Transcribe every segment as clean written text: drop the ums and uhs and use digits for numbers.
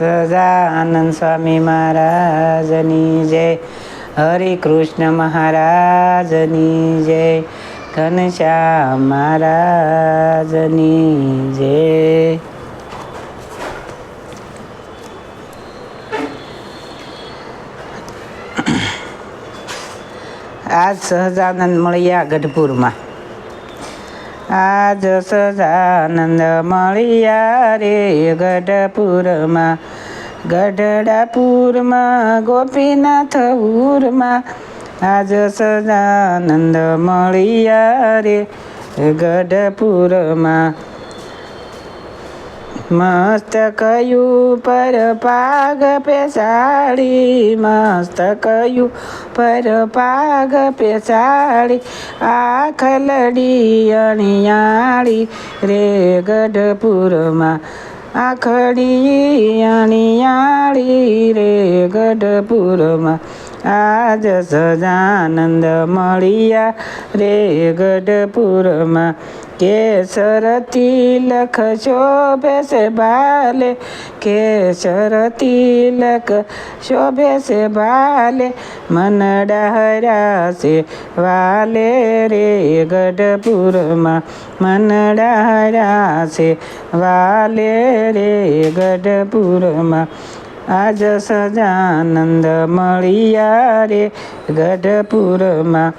સહજાનંદ સ્વામી મહારાજની જય. હરે કૃષ્ણ મહારાજની જય. ઘનશ્યામ મહારાજની જય. આજ સહજાનંદ મળ્યા ગઢપુરમાં. આજ સહજાનંદ મળ્યા રે ગઢપુરમાં. ગઢડાપુરમાં ગોપીનાથ ઉરમાં. આજ સહજાનંદ મળ્યા રે ગઢપુરમાં. મસ્તકયું પર પાગ પેસાડી. મસ્તકયું પર પાગ પેસાડી. આખલડી અણિયાળી રે ગઢપુરમાં. આખડી અણિયાળી રે ગઢપુરમાં. આજ સહજાનંદ મળ્યા રે ગઢપુરમાં. કેસર તિલક શોભે છે બાલે. કેસર તિલક શોભે છે બાલે. મનડા હર્યા છે વાલે રે ગઢપુરમાં. મનડા હર્યા છે વાલે રે ગઢપુરમાં. આજ સહજાનંદ મળ્યા રે ગઢપુરમાં.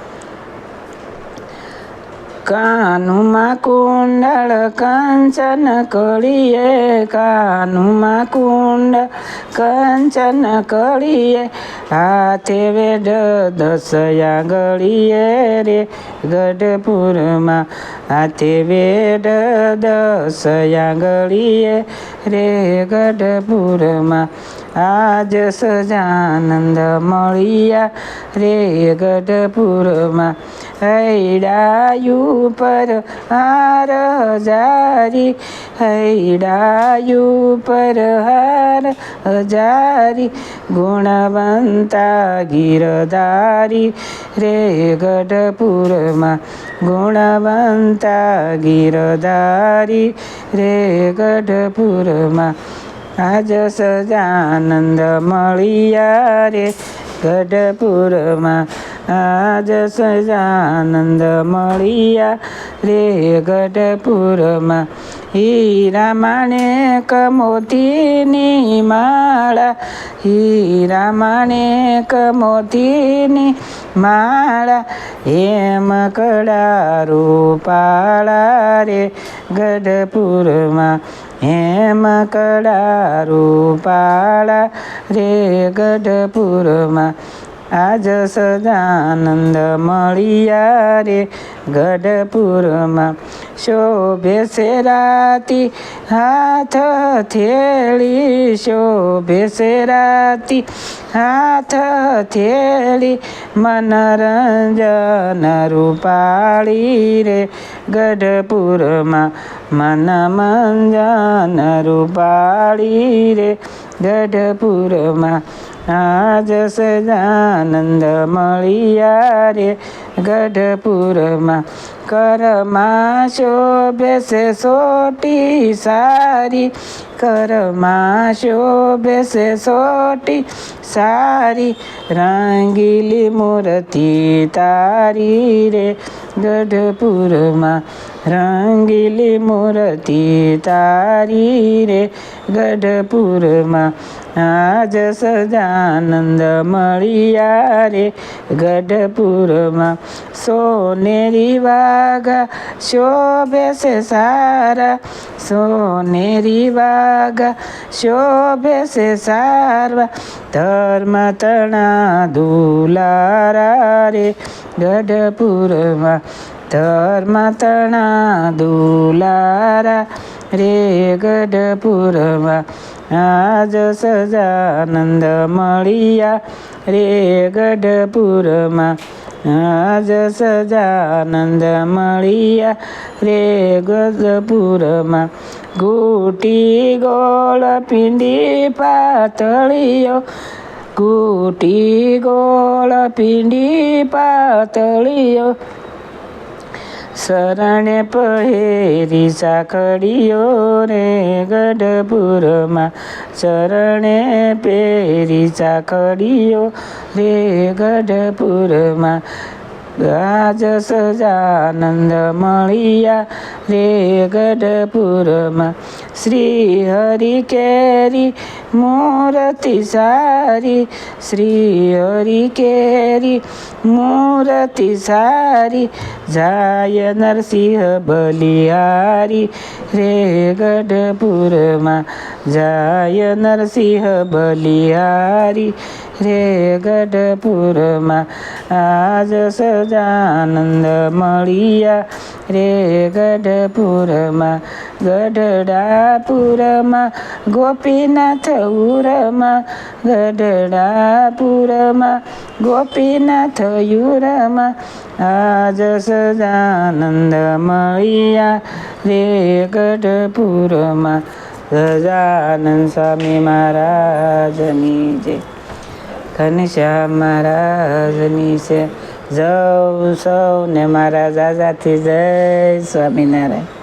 કાનુમાં કુંડળ કંચન કળીએ. કાનુમાં કુંડળ કંચન કળીએ. હાથે વેઢ 10 આંગળીએ રે ગઢપુરમાં. હાથે વેઢ 10 આંગળીએ રે ગઢપુરમાં. આજ સહજાનંદ મળ્યા રે ગઢપુરમાં. હૈડાયું પર હાર હજારી. હૈડાયું પર હાર હજારી. ગુણવંતા ગીરધારી રે ગઢપુરમાં. ગુણવંતા ગીરધારી રે ગઢપુરમાં. આજ સહજાનંદ મળ્યા રે ગઢપુરમાં. આજ સહજાનંદ મળ્યા રે ગઢપુરમાં. હીરા માણેક મોતીની માળા. હીરા માણેક મોતીની માળા. હેમ કડા રૂપાળા રે ગઢપુરમાં. હેમ કડા રૂપાળા રે ગઢપુરમાં. આજ સહજાનંદ મળ્યા રે ગઢપુરમાં. શોભે છે રાતી હાથ થેળી. શોભે છે રાતી હાથ થેળી. મનરંજન રૂપાળી રે ગઢપુરમાં. મનમંજન રૂપાળી રે ગઢપુરમાં. આજ સહજાનંદ મળ્યા રે ગઢપુરમાં. કરમાં શોભે છે સોટી સારી. કરમાં શોભે છે સોટી સારી. રંગીલી મૂર્તિ તારી રે ગઢપુરમાં. રંગીલી મૂર્તિ તારી રે ગઢપુરમાં. આજ સહજાનંદ મળ્યા રે ગઢપુરમાં. સોનેરી વાઘા શોભે છે સારા. સોનેરી વાઘા શોભે છે સારવા. ધર્મ તણા દુલારા રે ગઢપુરમાં. ધર્મ તણા દુલારા રે ગઢપુરમાં. આજ સહજાનંદ મળ્યા રે ગઢપુરમાં. આજ સહજાનંદ મળ્યા રે ગઢપુરમાં. ઘૂંટી ગોળ પિંડી પાતળીઓ. ઘૂંટી ગોળ પિંડી પાતળીઓ. શરણે પહેરી સાંકળીઓ રે ગઢપુરમાં, શરણે પહેરી સાંકળીઓ રે ગઢપુરમાં. આજ સજાનંદ મળ્યા રે ગઢપુરમાં. શ્રી હરિ કેરી મૂર્તિ સારી, શ્રી હરિ કેરી મૂર્તિ સારી, જાય નરસિંહ બલિહારી રે ગઢપુરમાં, જાય નરસિંહ બલિહારી રે ગઢપુરમાં. આજ સજાનંદ મળ્યા રે ગઢપુરમાં. ગઢડાપુરમાં ગોપીનાથ ઉરમાં, ગઢડાપુરમાં ગોપીનાથ યુરમાં. આજ સજાનંદ મળ્યા રે ગઢપુરમાં. સજાનંદ સ્વામી મહારાજની જય. ઘનશ્યામ મહારાજની છે. જય સૌને મારા દાદાથી જય સ્વામિનારાયણ.